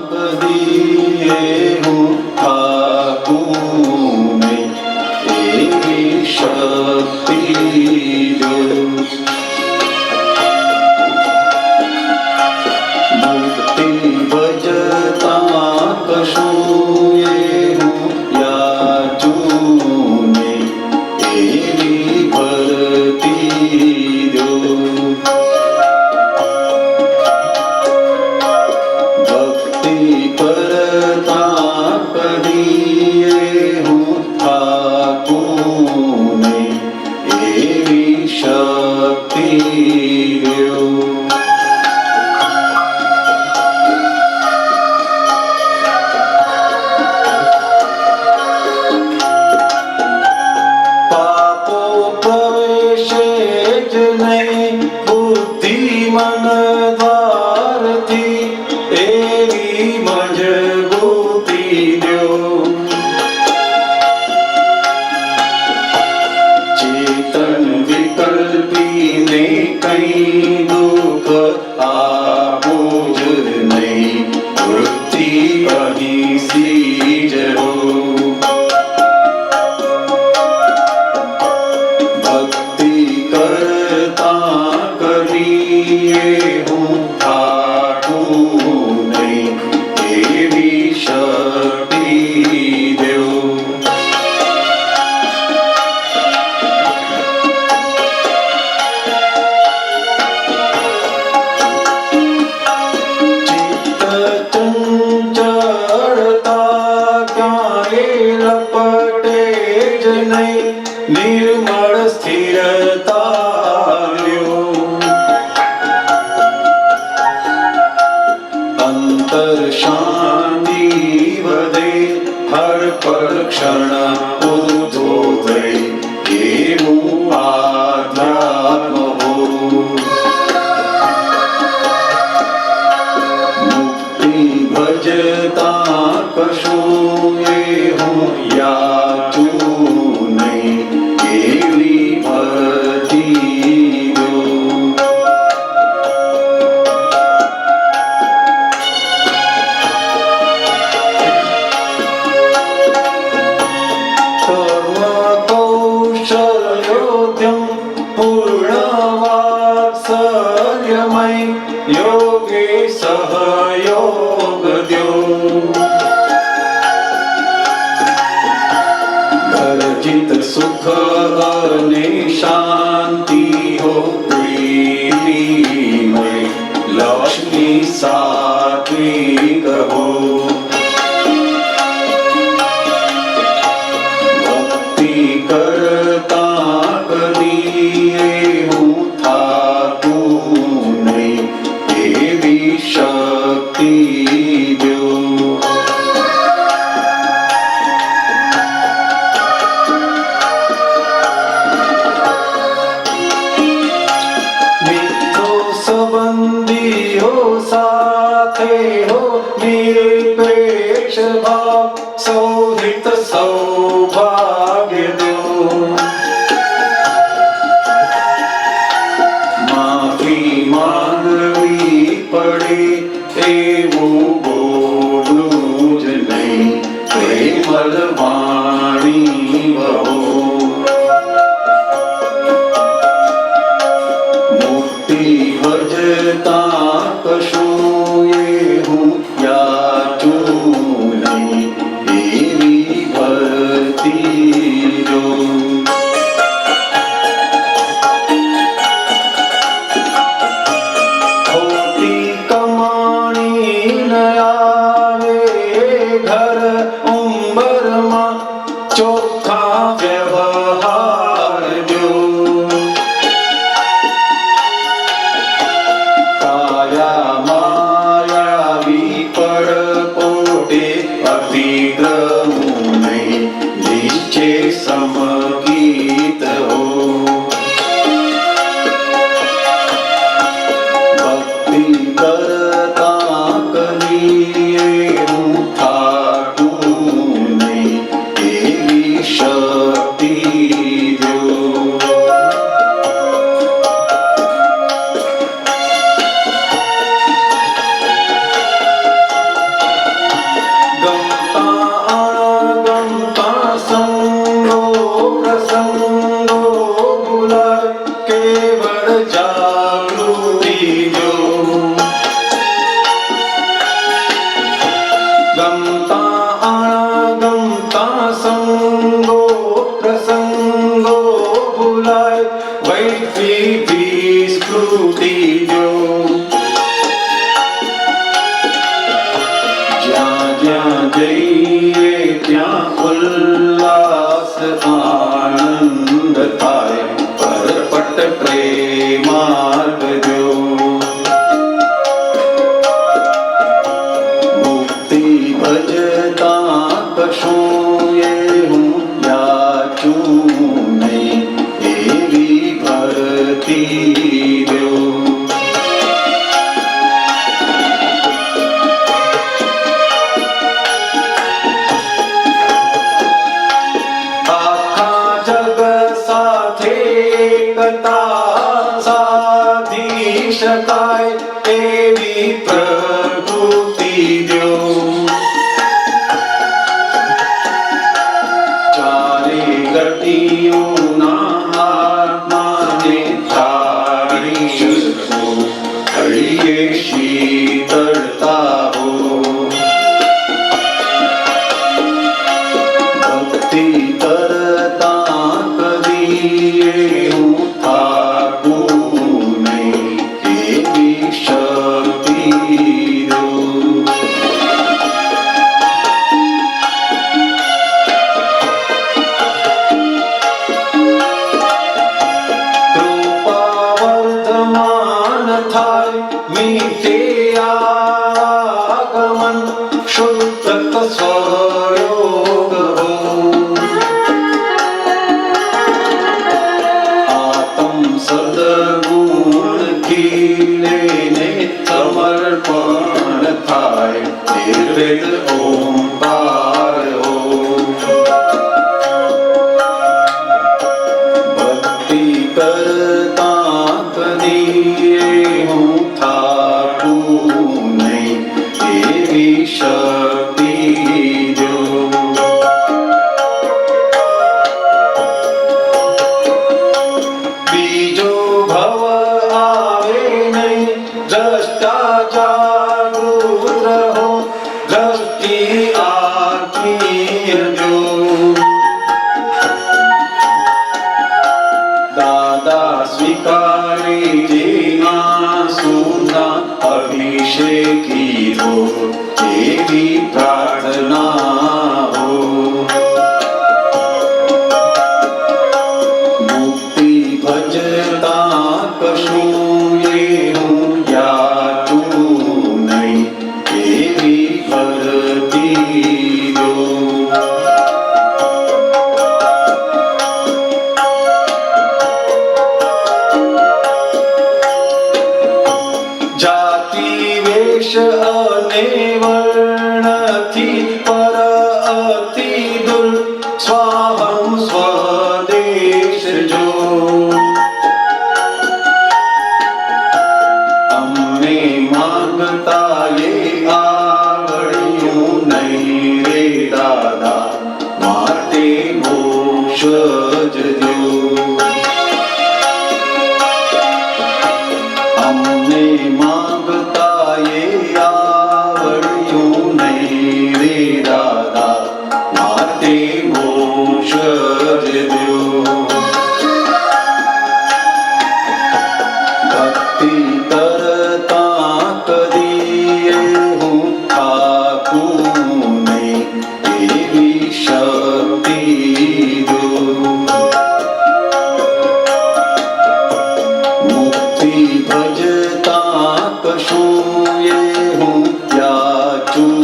બદીએ હું થાકું નહીં, એવી શક્તિ જો મુક્તિ ભજતા કશું એ હું યાચું નહીં, એવી ભરતી દો ભક્તિ કરતા કદીએ હું થાકું નહીં, એવી શક્તિ દો બુદ્ધિ મન દ્વારથી એવી મજબૂતી દ્યો ચેતન વિકલ્પીને કઈ દુઃખ આપું જ નહીં, વૃત્તિ અહીં સીજરો હું થાકું નહીં, એવી શક્તિ દો ચિત્ત ચંચળતા ક્યાંય લપટે જ નહીં, નિર્મળ સ્થિરતા અંતર શાંતિ વધે, હર પળ ક્ષણ ઉદ્ધોધે, એવું આધ્યાત્મ હો મુક્તિ ભજતા કશું એ હું યાચું નહીં, એવી ભરતી દો પૂર્ણવાત્સલ્યમય યોગે સહયોગ દ્યો ગર્જિત સુખ અને શાંતિ હો પ્રીતિમય, લક્ષ્મી સાત્વિક હો ભક્તિ કરતા કદીએ હું થાકું નહીં, એવી શક્તિ દો મિત્રો સંબંધીઓ સાથે હો નિરપેક્ષ ભાવ, સૌહિત સૌભાગ્ય દો માફી માંગવી પડે એવું બોલું જ નહીં, પ્રેમળ વાણી વહો મુક્તિ ભજતા કશું એ હું યાચું નહીં, એવી ભરતી જો ખોટી કમાણી ન જઈએ ત્યાં ઉલ્લાસ આનંદ થાય પરપટ પ્રેમાર્ગ જો મુક્તિ ભજતા કશું એ હું યાચું નહીં એવી ભરતી દો સાધી શકાય એવી પ્રકૃતિ દો ચારે ગતિઓના આત્માને ધારી શકો ઘડીએ શીતળતા હો ભક્તિ કરતા કદીએ હું થાકું નહીં એવી શક્તિ દો કૃપા વર્ધમાન થાય મીઠે આગમન શુદ્ધ સ્વયોગ હો સદગુણ ખીલે ને સમર્પણ થાય નિર્વેદ ઓમકાર હો ભક્તિ કરતા કદીએ હું થાકું નહીં એવી શક્તિ જો બીજો ભવ આવે નહીં દ્રષ્ટા જાગૃત રહો દ્રષ્ટિ આખી જો દાદા સ્વીકારી જે આંસુના અભિષેકી હો એવી પ્રાર્થના હો ભજતા કશું એ હું યાચું નહીં એવી ભરતી દો જાતિ વેશ અને વર્ણથી પર અતિ દુર સ્વાહમ સ્વદેશ જો અમને માંગતા એ આવડ્યું નહીં રે દાદા માટે મોક્ષ જજો અમને માંગતા એ આવડ્યું નહીં રે દાદા માટે મોક્ષ જજો ભક્તિ કરતા કદીએ હું થાકું નહીં એવી શક્તિ દો મુક્તિ ભજતા કશું એ હું યાચું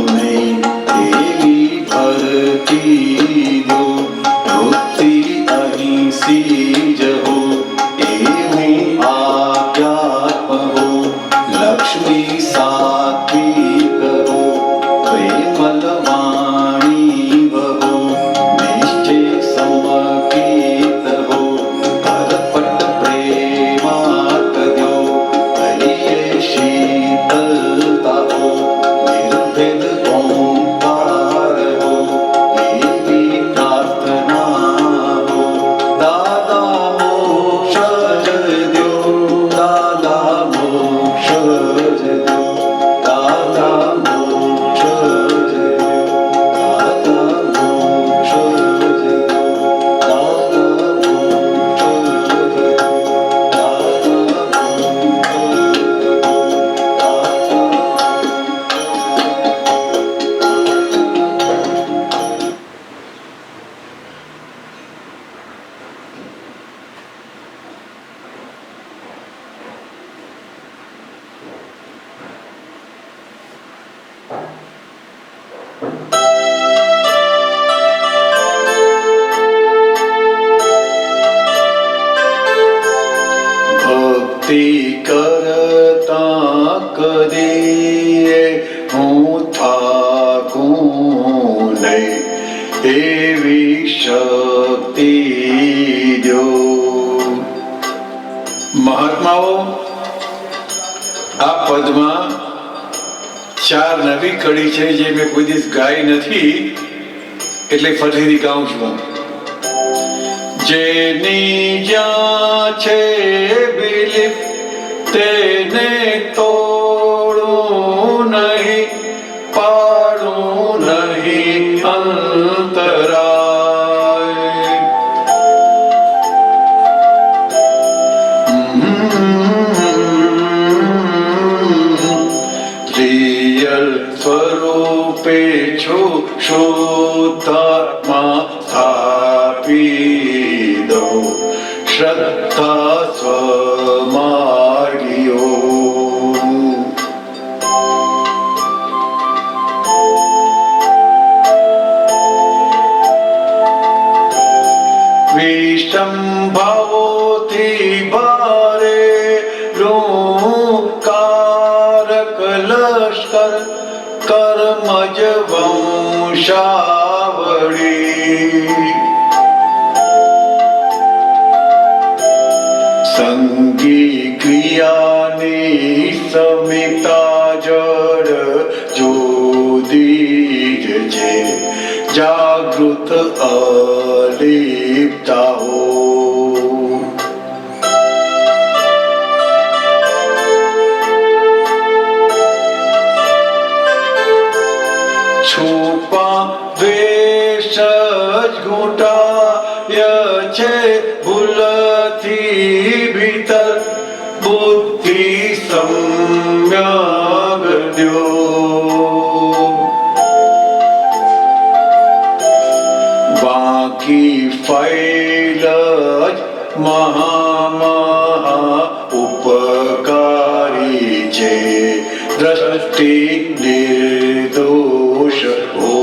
નહીં એવી ભરતી દો વૃત્તિ અહીં સીજ હો એવું આધ્યાત્મ હો લક્ષ્મી સાત્વિક હો પ્રેમલ વાણી વહો નિશ્ચય સમકીત હો પરપટ પ્રેમાર્ક દો હરિયે શીતળતા હો નિર્ભેદ ઓમકાર હો એવી પ્રાર્થના હો દાદા મોક્ષ જ દ્યો દાદા મોક્ષ જ દ્યો કદીએ હું થાકું નહીં, એવી શક્તિ દો. મહાત્માઓ, આ પદમાં 4 નવી કડી છે જે મેં કોઈ દિવસ ગાઈ નથી, એટલે ફરીથી ગાઉં છું. જેની જ્યાં છે બિલીફ તેને તોડું નહીં, પાડું નહીં અંતરાય. રિયલ સ્વરૂપે છો શુદ્ધાત્મા સ્થાપી દો, શ્રદ્ધા સ્વમાર્ગીઓ. વિષંભાવોથી ભારેલું કારક લશ્કર કર્મજ વંશાવળી. સંગી ક્રિયાની સમિતા જડ જુદી જ છે, જાગૃત અલિપ્તા હો. છુપા દ્વેષ જ ઘૂંટાય છે ભૂલથી ભીતર, બુદ્ધિ સમ્યગ દ્યો. બાકી ફૈલ જ મહા ઉપકારી છે, દ્રષ્ટિ નિર્દોષ હો.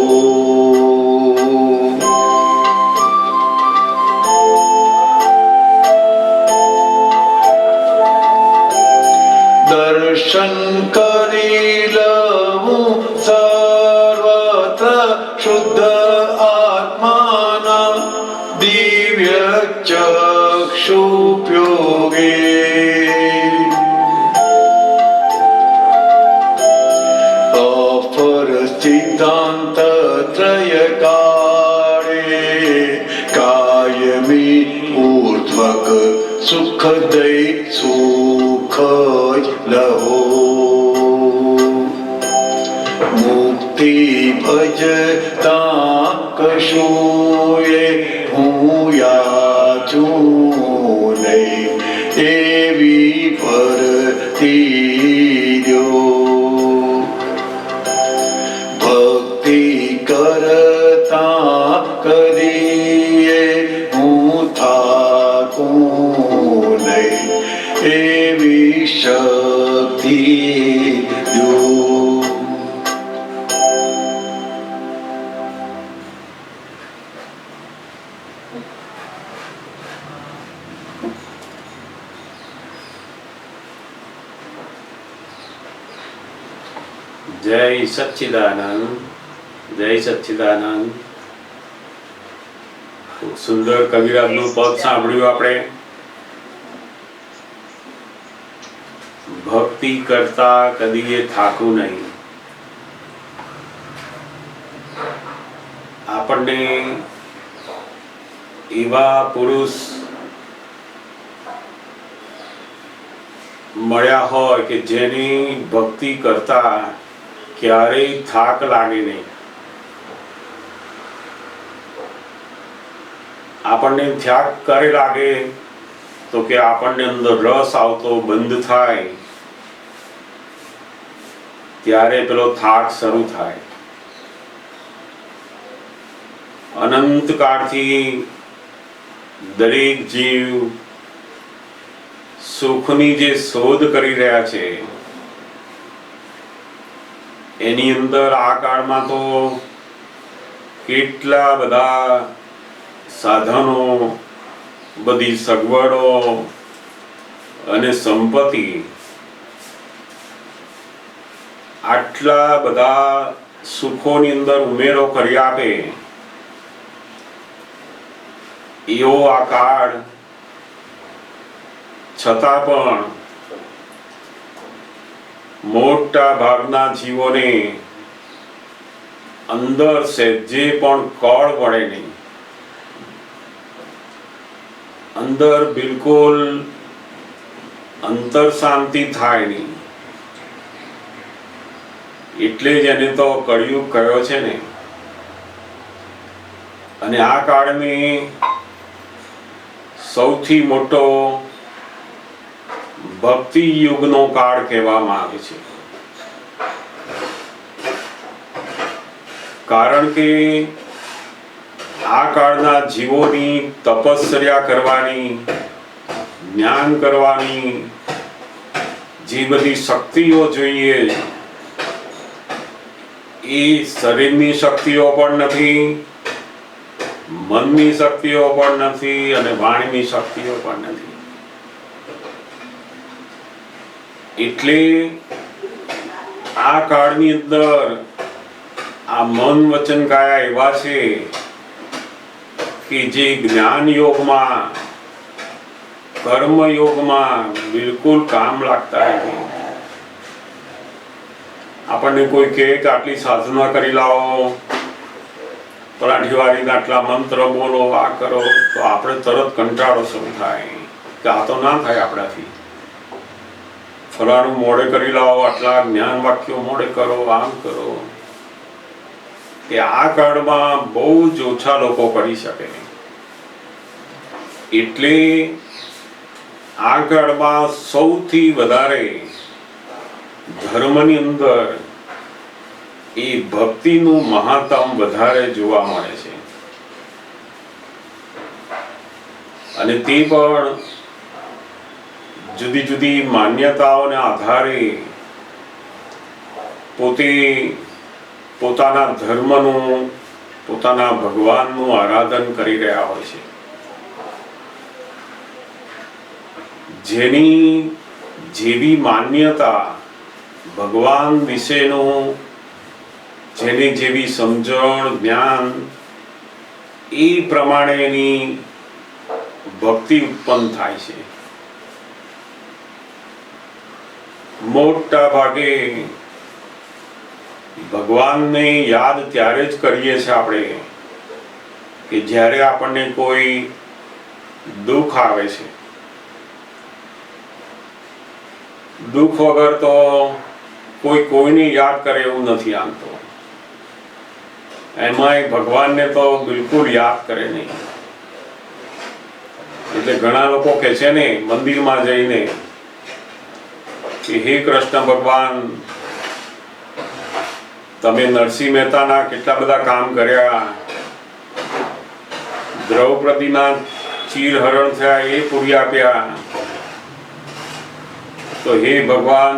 દર્શન કરી લઉં સર્વત્ર શુદ્ધ આત્માના દિવ્ય ચક્ષુપયોગે. અફર સિદ્ધાંત ત્રય કાળે કાયમી ઉર્ધ્વક સુખદય સુખ જ લહો. મુક્તિ ભજતા કશુંએ હું યાચું નહીં, એવી ભરતી દ્યો. ભક્તિ કરતા કદીએ હું થાકું નહીં, એવી શક્તિ દો. જય સચ્ચિદાનંદ, જય સચ્ચિદાનંદ. ખૂબ સુંદર કવિરાજનું પદ સાંભળ્યું આપણે. ભક્તિ કરતા કદીએ થાકું નહીં. આપણને એવા પુરુષ મળ્યા હોય કે જેની ભક્તિ કરતા ક્યારેય થાક લાગે નહીં. આપણને થાક કરે લાગે તો કે આપણને અંદર રસ આવતો બંધ થાય ત્યારે પેલો થાક શરૂ થાય. અનંત કાળથી દરેક જીવ સુખની જે શોધ કરી રહ્યા છે એની અંદર આ કાળમાં તો કેટલા બધા સાધનો, બધી સગવડો અને સંપત્તિ આટલા બધા સુખોની અંદર ઉમેરો કરી આપે એવો આ કાળ, છતાં પણ મોટા ભાગના જીવોને અંદર સહેજે પણ કળ પડે નહીં, અંદર બિલકુલ અંતર શાંતિ થાય નહીં. એટલે જ એને તો કળિયુગ કહ્યો છે ને. અને આ કાળને સૌથી મોટો ભક્તિ યુગનો કાળ કહેવામાં આવે છે. કારણ કે આ કાળના જીવોની તપશ્ચર્યા કરવાની, જ્ઞાન કરવાની જે બધી શક્તિઓ જોઈએ એ શરીરની શક્તિઓ પણ નથી, મનની શક્તિઓ પણ નથી અને વાણીની શક્તિઓ પણ નથી. એટલે આ કાળની અંદર આ મન વચન કાયા એવા છે કે જે જ્ઞાન યોગમાં, કર્મ યોગમાં બિલકુલ કામ લાગતા નથી. આપણને કોઈ કહે કે આટલી સાધના કરી લાવો, પરાઠીવારીના આટલા મંત્ર બોલો, આ કરો, તો આપણે તરત કંટાળો શરૂ થાય કે આ તો ના થાય આપણાથી. ફલાણું મોડે કરી લાવો, આટલા જ્ઞાન વાક્યો મોડે કરો, આમ કરો. કે આ કાળમાં બહુ જ ઓછા લોકો કરી શકે. એટલે આ કાળમાં સૌથી વધારે ધર્મની અંદર એ ભક્તિનું મહાત્મ વધારે જોવા મળે છે. અને તે પણ જુદી જુદી માન્યતાઓને આધારે પોતે પોતાના ધર્મનું, પોતાના ભગવાનનું આરાધન કરી રહ્યા હોય છે. જેની જેવી માન્યતા ભગવાન વિશેનું, જેની જેવી સમજણ, જ્ઞાન, એ પ્રમાણેની ભક્તિ ઉત્પન્ન થાય છે. મોટા ભાગે ભગવાનને યાદ ત્યારે જ કરીએ છીએ આપણે કે જ્યારે આપણને કોઈ દુઃખ આવે છે. દુઃખ વગર તો કોઈ કોઈને યાદ કરે એવું નથી. આમ તો એમાંય ભગવાનને તો બિલકુલ યાદ કરે નહીં. એટલે ઘણા લોકો કહે છે ને મંદિરમાં જઈને કે હે કૃષ્ણ ભગવાન, તમે નરસિંહ મહેતાના કેટલા બધા કામ કર્યા, દ્રૌપદીના ચીરહરણ થયા એ પૂરી આપ્યા, તો હે ભગવાન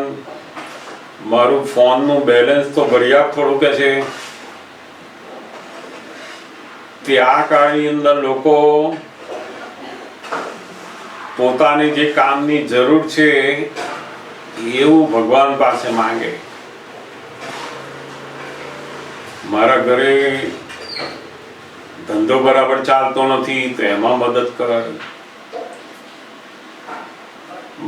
મારું ફોનનું બેલેન્સ તો ભરી આપ થોડું. કે છે તે આ કાળની અંદર લોકો પોતાને જે કામની જરૂર છે એવું ભગવાન પાસે માંગે. મારા ઘરે ધંધો બરાબર ચાલતો નથી તો એમાં મદદ કર,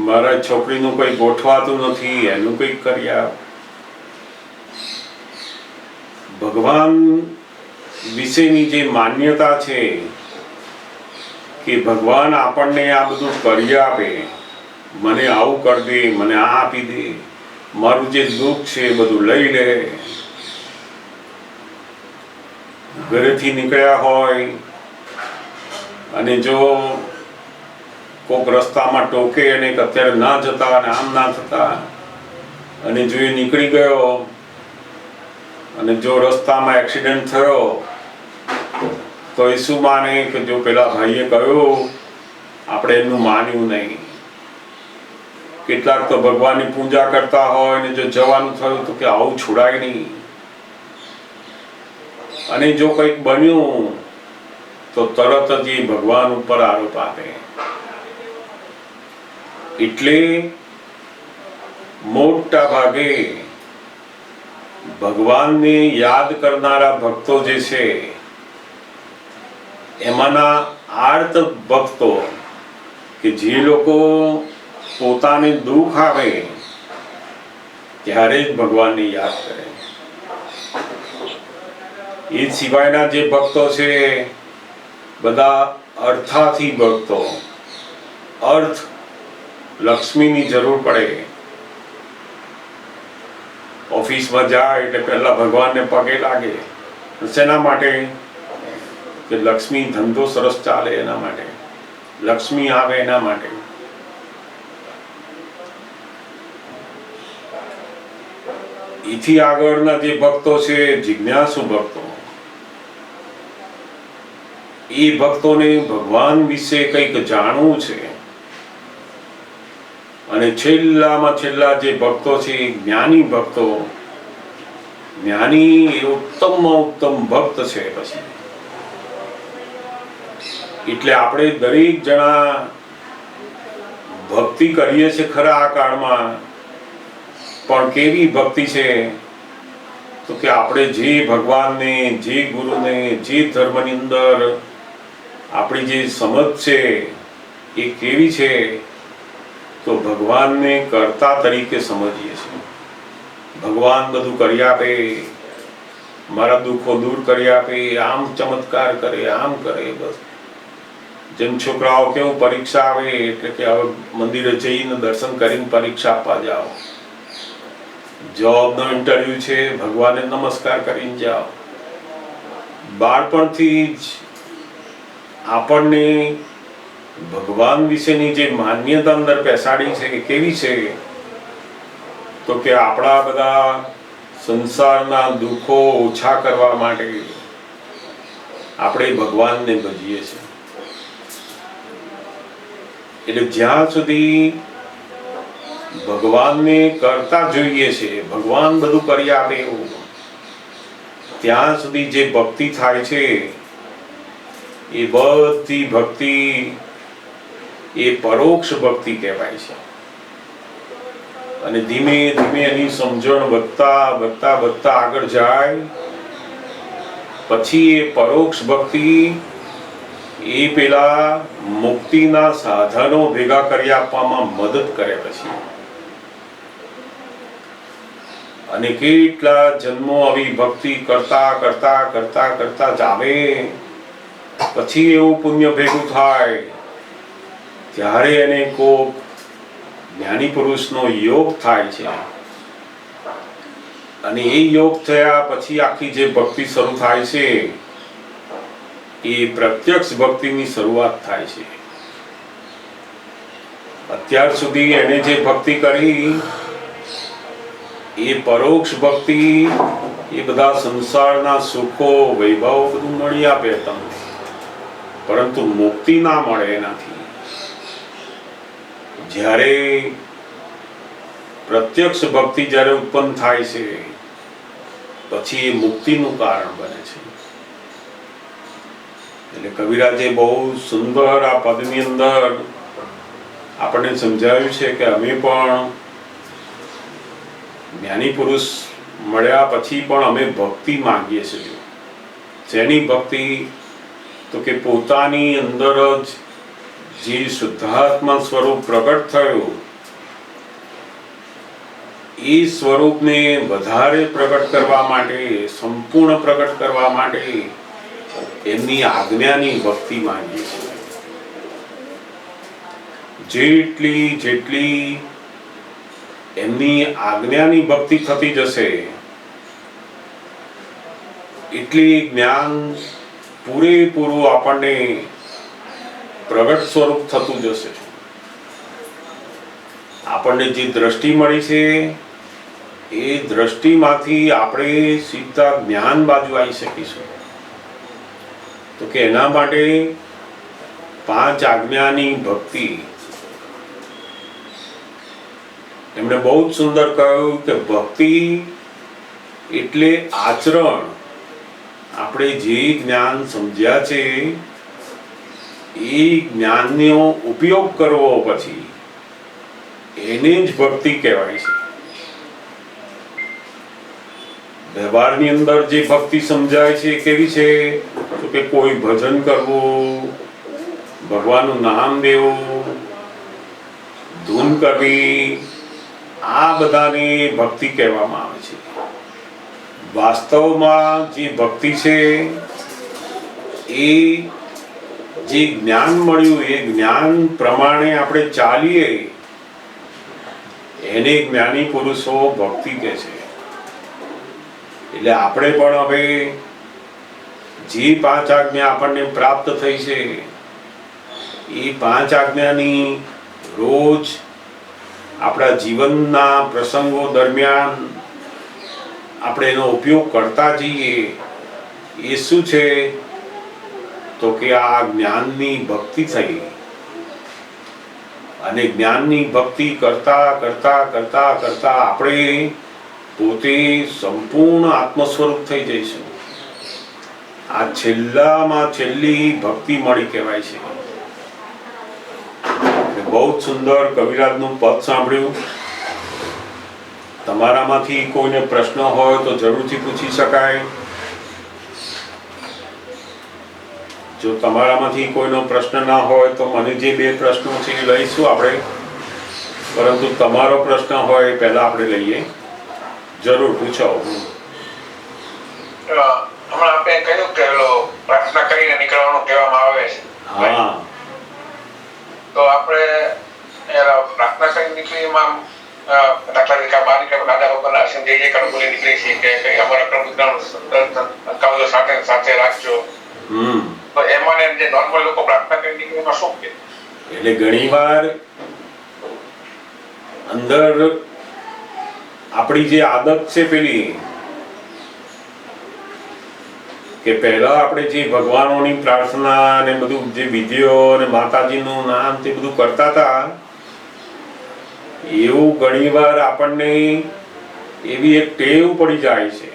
મારા છોકરીનું કંઈ ગોઠવાતું નથી એનું કંઈક કરી આપ. ભગવાન વિશેની જે માન્યતા છે કે ભગવાન આપણને આ બધું કરી આપે, મને આવું કરી દે, મને આ આપી દે, મારું જે દુઃખ છે એ બધું લઈ લે. ઘરેથી નીકળ્યા હોય અને જો કોક રસ્તામાં ટોકે અને અત્યારે ના જતા અને આમ ના થતા, અને જો એ નીકળી ગયો અને જો રસ્તામાં એક્સિડન્ટ થયો તો એ શું માને કે જો પેલા ભાઈએ કહ્યું આપણે એનું માન્યું નહીં. કેટલાક તો ભગવાનની પૂજા કરતા હોય ને જો જવાનું થયું તો કે આવું છોડાય નહીં. અને જો કંઈક બન્યું તો તરત જ એ ભગવાન ઉપર આરોપ આપે. એટલે મોટા ભાગે ભગવાનને યાદ કરનારા ભક્તો જે છે એમાંના આર્ત ભક્તો કે જે લોકો પોતાને દુઃખ આવે ત્યારે જ ભગવાનને યાદ કરે. એ સિવાયના જે ભક્તો છે બધા અર્થાથી ભક્તો. અર્થ, લક્ષ્મીની જરૂર પડે, ઓફિસમાં જાય એટલે પહેલા ભગવાનને પગે લાગે. શેના માટે? કે લક્ષ્મી ધંધો સરસ ચાલે એના માટે, લક્ષ્મી આવે એના માટે. એથી આગળના જે ભક્તો છે જિજ્ઞાસુ ભક્તો. એ ભક્તોને ભગવાન વિશે કંઈક જાણવું છે. અને છેલ્લામાં છેલ્લા જે ભક્તો છે એ જ્ઞાની ભક્તો. જ્ઞાની એ ઉત્તમમાં ઉત્તમ ભક્ત છે. પછી એટલે આપણે દરેક જણા ભક્તિ કરીએ છીએ ખરા આ કાળમાં, પણ કેવી ભક્તિ છે? તો કે આપણે જે ભગવાનને, જે ગુરુને, જે ધર્મની અંદર આપણી જે સમજ છે એ કેવી છે? તો ભગવાનને કર્તા તરીકે સમજીએ છીએ. ભગવાન બધું કરી આપે, મારા દુઃખો દૂર કરી આપે, આમ ચમત્કાર કરે, આમ કરે. બસ જેમ છોકરાઓ કેવું પરીક્ષા આવે એટલે કે હવે મંદિરે જઈને દર્શન કરીને પરીક્ષા આપવા જાઓ. જોબનો ઇન્ટરવ્યુ છે, ભગવાનને નમસ્કાર કરીને જાઓ. બાળપણથી જ આપણને ભગવાન વિશેની જે માન્યતા અંદર બેસાડી છે એ કેવી છે? તો કે આપણા બધા સંસારના દુઃખો ઓછા કરવા માટે આપણે ભગવાનને ભજીએ છીએ. એટલે જ્યાં સુધી ભગવાનને કરતા જોઈએ છે, ભગવાન બધું કરી આપે એવું, ત્યાં સુધી જે ભક્તિ થાય છે એ બધી ભક્તિ એ પરોક્ષ ભક્તિ કહેવાય છે. અને ધીમે ધીમે એની સમજણ વધતા વધતા વધતા આગળ જાય પછી એ પરોક્ષ ભક્તિ એ પેલા મુક્તિના સાધનો ભેગા કરી આપવામાં મદદ કરે. પછી અને કેટલા જન્મો આવી ભક્તિ કરતા કરતા કરતા કરતા જાવે પછી એવું પુણ્ય ભેગું થાય ત્યારે એને કોક જ્ઞાની પુરુષનો યોગ થાય છે. અને એ યોગ થયા પછી આખી જે ભક્તિ શરૂ થાય છે એ પ્રત્યક્ષ ભક્તિની શરૂઆત થાય છે. અત્યાર સુધી એને જે ભક્તિ કરી એ પરોક્ષ ભક્તિ એ બધા સંસારના સુખો વૈભવ બધું મળી આપે તમને, પરંતુ મુક્તિ ના મળે એનાથી. જ્યારે પ્રત્યક્ષ ભક્તિ જ્યારે ઉત્પન્ન થાય છે પછી એ મુક્તિનું કારણ બને છે. એટલે કવિરાજે બહુ સુંદર આ પદની અંદર આપણને સમજાવ્યું છે કે અમે પણ જ્ઞાની પુરુષ મળ્યા પછી પણ અમે ભક્તિ માંગીએ છીએ. જેની ભક્તિ? તો કે પોતાની અંદર જ જે શુદ્ધાત્મા સ્વરૂપ પ્રગટ થયું એ સ્વરૂપને વધારે પ્રગટ કરવા માટે, સંપૂર્ણ પ્રગટ કરવા માટે એમની આજ્ઞાની ભક્તિ માંગીએ છીએ. જેટલી જેટલી એમની આજ્ઞાની ભક્તિ થતી જશે એટલી જ્ઞાન પૂરેપૂરું આપણને પ્રગટ સ્વરૂપ થતું જશે. આપણને જે દ્રષ્ટિ મળી છે એ દ્રષ્ટિમાંથી આપણે સીધા જ્ઞાન બાજુ આવી શકીશું. તો કે એના માટે 5 આજ્ઞાની ભક્તિ. એમણે બહુ જ સુંદર કહ્યું કે ભક્તિ એટલે આચરણ. આપણે જે જ્ઞાન સમજ્યા છે એ જ્ઞાનનો ઉપયોગ કરવો પછી એને જ ભક્તિ કહેવાય છે. વ્યવહારની અંદર જે ભક્તિ સમજાય છે એ કેવી છે? તો કે કોઈ ભજન કરવું, ભગવાનનું નામ લેવું, ધૂન કરવી, આ બધાને ભક્તિ કહેવામાં આવે છે. વાસ્તવમાં જે ભક્તિ છે એ જે જ્ઞાન મળ્યું એ જ્ઞાન પ્રમાણે આપણે ચાલીએ એને જ્ઞાની પુરુષો ભક્તિ કહે છે. એટલે આપણે પણ હવે જે 5 આજ્ઞા આપણને પ્રાપ્ત થઈ છે એ 5 આજ્ઞાની રોજ આપણા જીવનના પ્રસંગો દરમિયાન આપણે એનો ઉપયોગ કરતા જઈએ. એ શું છે? તો કે આ જ્ઞાનની ભક્તિ થઈ. અને જ્ઞાનની ભક્તિ કરતા કરતા કરતા કરતા આપણે પોતે સંપૂર્ણ આત્મ સ્વરૂપ થઈ જઈશું. આ છેલ્લામાં છેલ્લી ભક્તિ મળી કહેવાય છે. બહુ જ સુંદર કવિરાજનું પદ સાંભળ્યું. તમારામાંથી કોઈને પ્રશ્ન હોય તો જરૂરથી પૂછી શકાય. જો તમારામાંથી કોઈનો પ્રશ્ન ના હોય તો મને જે 2 પ્રશ્નો છે એ લઈશું આપણે, પરંતુ તમારો પ્રશ્ન હોય એ પહેલા આપણે લઈએ. જરૂર પૂછો. હમણાં આપણે કહ્યું કે પ્રાર્થના કરીને નીકળવાનું કહેવામાં આવે છે. હા, તો આપણે પ્રાર્થના કરીને નીકળીમાં દાખલા તરીકે બહાર નીકળે દાદા ભગવાનના આશ્રમ જઈ જઈ બોલી નીકળી છે કે કઈ અમારા કર્મ સાથે સાથે રાખજો. તો એમાં જે નોર્મલ લોકો પ્રાર્થના કરીને નીકળે એમાં શું કે? એટલે ઘણીવાર અંદર આપણી જે આદત છે પેલી કે પહેલા આપણે જે ભગવાનોની પ્રાર્થના ને બધું જે વિધિઓ અને માતાજીનું નામ તે બધું કરતા હતા, એવું ઘણીવાર આપણને એવી એક ટેવ પડી જાય છે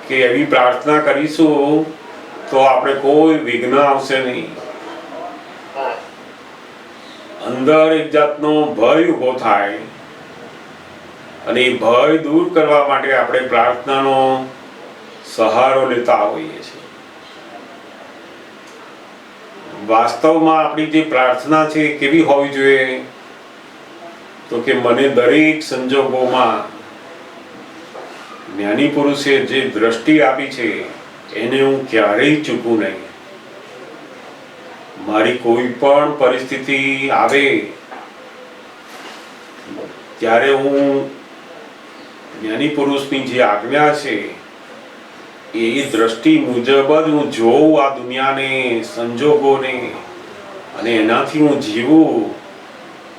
કે એવી પ્રાર્થના કરીશું તો આપણે કોઈ વિઘ્ન આવશે નહીં. અંદર એક જાતનો ભય ઊભો થાય અને એ ભય દૂર કરવા માટે આપણે પ્રાર્થનાનો સહારો લેતા હોઈએ છીએ. વાસ્તવમાં આપણી જે પ્રાર્થના છે એ કેવી હોવી જોઈએ? તો કે મને દરેક સંજોગોમાં જ્ઞાની પુરુષે જે દ્રષ્ટિ આપી છે એને હું ક્યારેય ચૂકું નહીં. મારી કોઈ પણ પરિસ્થિતિ આવે ત્યારે હું જ્ઞાની પુરુષની જે આજ્ઞા છે એ દ્રષ્ટિ મુજબ જ હું જોઉં આ દુનિયાને, સંજોગોને, અને એનાથી હું જીવું.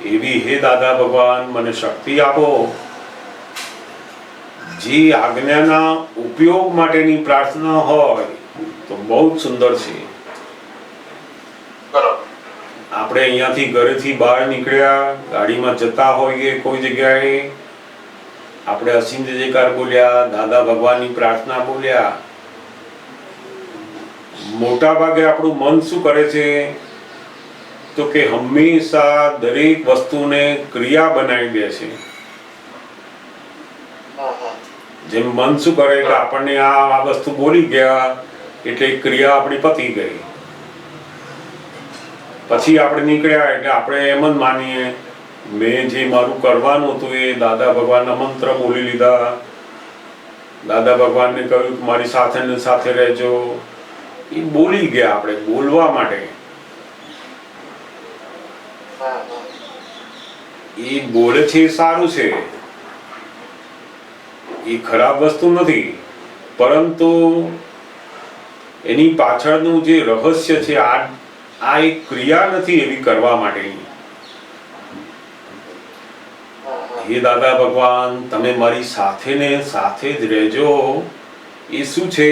એવી હે દાદા ભગવાન મને શક્તિ આપો. જે આજ્ઞાના ઉપયોગ માટેની પ્રાર્થના હોય તો બહુ જ સુંદર છે. આપણે અહીંયાથી ઘરેથી બહાર નીકળ્યા, ગાડીમાં જતા હોઈએ કોઈ જગ્યાએ, આપણે અસીમ જય જયકાર બોલ્યા, દાદા ભગવાનની પ્રાર્થના બોલ્યા. મોટા ભાગે આપણું મન શું કરે છે? તો કે હંમેશા દરેક વસ્તુને ક્રિયા બનાવી દે છે. જેમ મન શું કરે કે આપણને આ વસ્તુ બોલી ગયા એટલે ક્રિયા આપણી પતી ગઈ. પછી આપણે નીકળ્યા એટલે આપણે એમ જ માનીએ મેં જે મારું કરવાનું હતું એ દાદા ભગવાનના મંત્ર બોલી લીધા, દાદા ભગવાનને કહ્યું કે મારી સાથે ને સાથે રહેજો. એ બોલી ગયા આપણે બોલવા માટે. એ બોલે છે એ સારું છે, એ ખરાબ વસ્તુ નથી, પરંતુ એની પાછળનું જે રહસ્ય છે આ એક ક્રિયા નથી એવી કરવા માટેની. હે દાદા ભગવાન તમે મારી સાથે ને સાથે જ રહેજો. એ શું છે?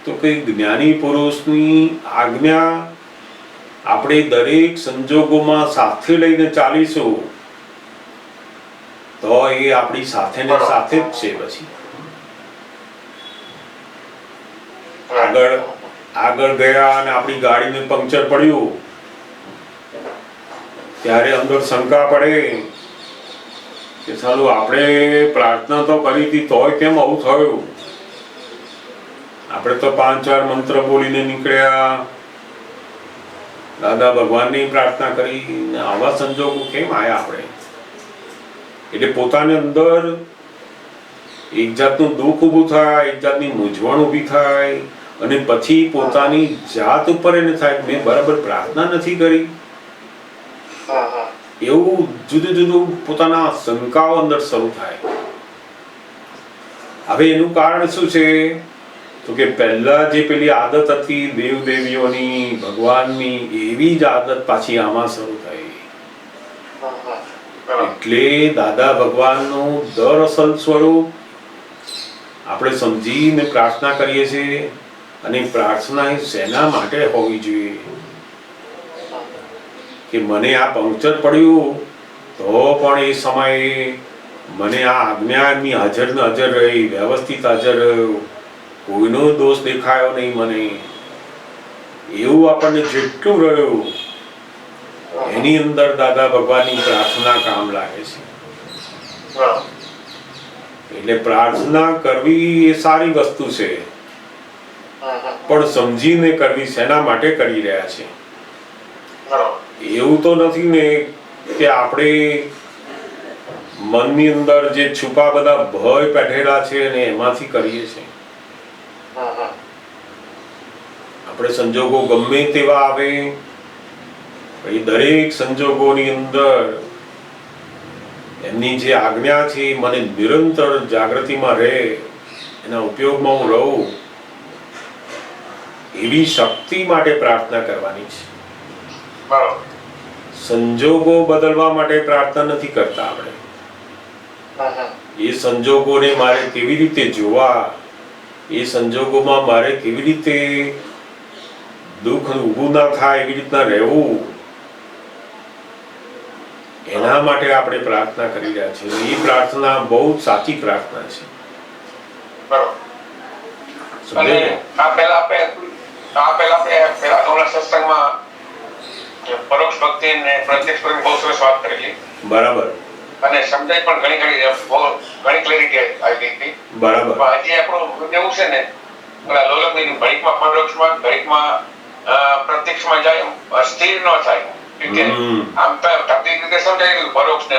તો કે જ્ઞાની પુરુષની આજ્ઞા આપણે દરેક સંજોગોમાં સાથે લઈને ચાલીશું તો એ આપણી સાથે ને સાથે જ છે. પછી આગળ ગયા અને આપણી ગાડીને પંક્ચર પડ્યું ત્યારે અંદર શંકા પડે કે સાલું આપણે પ્રાર્થના તો કરી હતી તોય કેમ આવું થયું. આપણે તો 5 વાર મંત્ર બોલીને નીકળ્યા, દાદા ભગવાનની પ્રાર્થના કરી, ને આવા સંજોગો કેમ આયા આપણે? એટલે પોતાની અંદર એક જાતનું દુઃખ ઊભું થાય, એક જાતની મૂંઝવણ ઊભી થાય, અને પછી પોતાની જાત ઉપર એને થાય મેં બરાબર પ્રાર્થના નથી કરી. એવું જુદું જુદું પોતાના શંકાઓ અંદર શરૂ થાય. હવે એનું કારણ શું છે? તો કે પહેલા જે પેલી આદત હતી દેવ દેવીઓની, ભગવાનની, એવી જ આદત પાછી આમાં શરૂ થઈ. એટલે દાદા ભગવાનનું દર અસલ સ્વરૂપ આપણે સમજીને પ્રાર્થના કરીએ છીએ. અને પ્રાર્થના એ શેના માટે હોવી જોઈએ? કે મને આ પંક્ચર પડ્યું તો પણ એ સમયે મને આ આજ્ઞાની હાજર ને હાજર રહી, વ્યવસ્થિત હાજર રહ્યો, કોઈનો દોષ દેખાયો નહીં મને. એવું આપણને જેટલું રહ્યું એની અંદર દાદા ભગવાનની પ્રાર્થના કામ લાગે છે. એટલે પ્રાર્થના કરવી એ સારી વસ્તુ છે, પણ સમજીને કરવી. શેના માટે કરી રહ્યા છે? એવું તો નથી ને કે આપણે મનની અંદર જે છુપા બધા ભય પેઠેલા છે ને એમાંથી કરીએ છીએ. આપણે સંજોગો ગમે તેવા આવે, એ દરેક સંજોગોની અંદર એમની જે આજ્ઞા છે મને નિરંતર જાગૃતિમાં રહે, એના ઉપયોગમાં હું રહું, એવી શક્તિ માટે પ્રાર્થના કરવાની છે. સંજોગો બદલવા માટે પ્રાર્થના નથી કરતા આપણે. એ સંજોગોને મારે કેવી રીતે જોવા, એ સંજોગોમાં મારે કેવી રીતે દુઃખ ઊભું ના થાય એવી રીતના રહેવું, એના માટે આપણે પ્રાર્થના કરી રહ્યા છીએ. એ પ્રાર્થના બહુ સાચી પ્રાર્થના છે. અને આ પહેલા આપણા સત્સંગમાં પરોક્ષ ભક્તિ ને પ્રત્યક્ષ ભક્તિ બહુ સરસ વાત કરેલી. બરાબર. અને સમજાય પણ ઘણી ક્લેરિટી આવી ગઈ હતી. બરાબર. પણ હજી આપણું એવું છે ને, લોલકની ઘડીકમાં પરોક્ષમાં, ઘડીકમાં પ્રત્યક્ષમાં જાય, સ્થિર ન થાય. આમ તો તાત્વિક રીતે સમજાય ગયું પરોક્ષ ને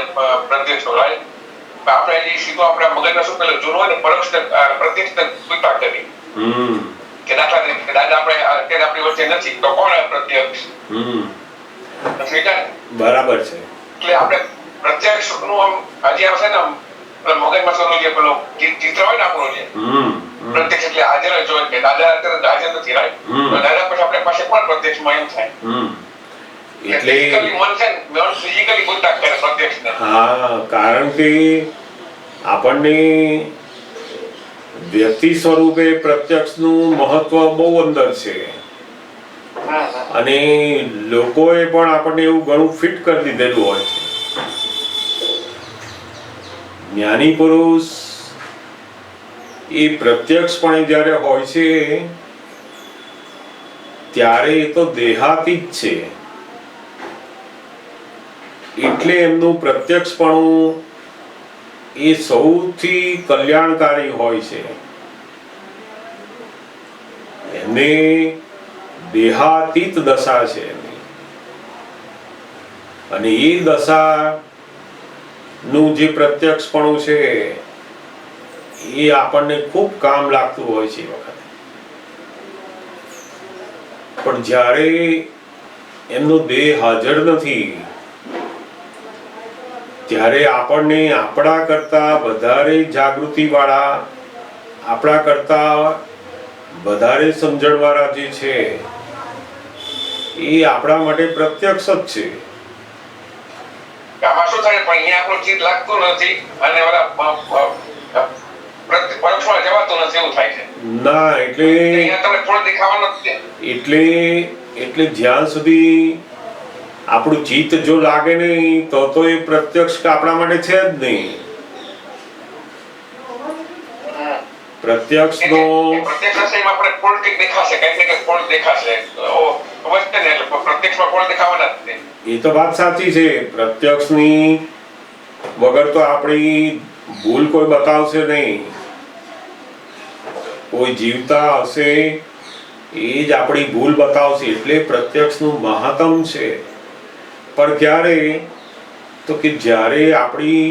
પ્રત્યક્ષ નો રાઈટ. આપણે હજી સીધું આપણા મગજમાં શું પેલું જૂનું હોય ને, પરોક્ષ ને પ્રત્યક્ષ ને કૃપા કરી. કે દાખલા તરીકે દાદા આપણે અત્યારે આપણી વચ્ચે નથી તો કોણ પ્રત્યક્ષ? બરાબર છે. એટલે આપણે પ્રત્યક્ષ નું આમ હજી આવશે ને, મગજમાં શું જે પેલું ચિત્ર હોય ને આપણું જે પ્રત્યક્ષ એટલે હાજર જ હોય કે દાદા અત્યારે હાજર નથી, રાઈટ? દાદા પછી આપણે પાસે કોણ પ્રત્યક્ષમાં એમ થાય. એટલે મન છે ને ફિઝિકલી બોલતા કરે પ્રત્યક્ષ ને. હા, કારણ કે આપણને વ્યક્તિ સ્વરૂપે પ્રત્યક્ષનું મહત્વ બહુ અંદર છે. અને લોકોએ પણ આપણને એવું ઘણું ફિટ કરી દીધેલું હોય છે. જ્ઞાની પુરુષ એ પ્રત્યક્ષપણે જ્યારે હોય છે ત્યારે એ તો દેહાતીત છે. એટલે એમનું પ્રત્યક્ષપણું એ સૌથી કલ્યાણકારી હોય છે. એમને દેહાતીત દશા છે એમની. અને એ દશાનું જે પ્રત્યક્ષપણું છે એ આપણને ખૂબ કામ લાગતું હોય છે એ વખતે. પણ જ્યારે એમનો દેહ હાજર નથી ત્યારે આપણને આપણા કરતા વધારે જાગૃતિ વાળા, આપણા કરતા વધારે સમજણ વાળા જે છે એ આપણા માટે પ્રત્યક્ષ જ છે. આમાં શું થાય પણ અહીંયા આપણું ચિત્ત લાગતું નથી અને પરોક્ષમાં જવાતું નથી એવું થાય છે. ના, એટલે અહીંયા તમને થોડું દેખાવાનું જ છે. એટલે જ્યાં સુધી આપણું ચિત્ત જો લાગે નહીં તો એ પ્રત્યક્ષ આપણા માટે છે જ નહીં. પ્રત્યક્ષનો પ્રત્યક્ષમાં આપણે ફોલ્ટ દેખાશે, કંઈક ને ફોલ્ટ દેખાશે. પ્રત્યક્ષમાં ફોલ્ટ દેખાવાના જ છે. એ તો વાત સાચી છે. પ્રત્યક્ષની વગર તો આપણી ભૂલ કોઈ બતાવશે નહીં. કોઈ જીવતા હશે એ જ આપણી ભૂલ બતાવશે. એટલે પ્રત્યક્ષનું મહાત્મ છે. પણ ક્યારે? તો કે જ્યારે આપણી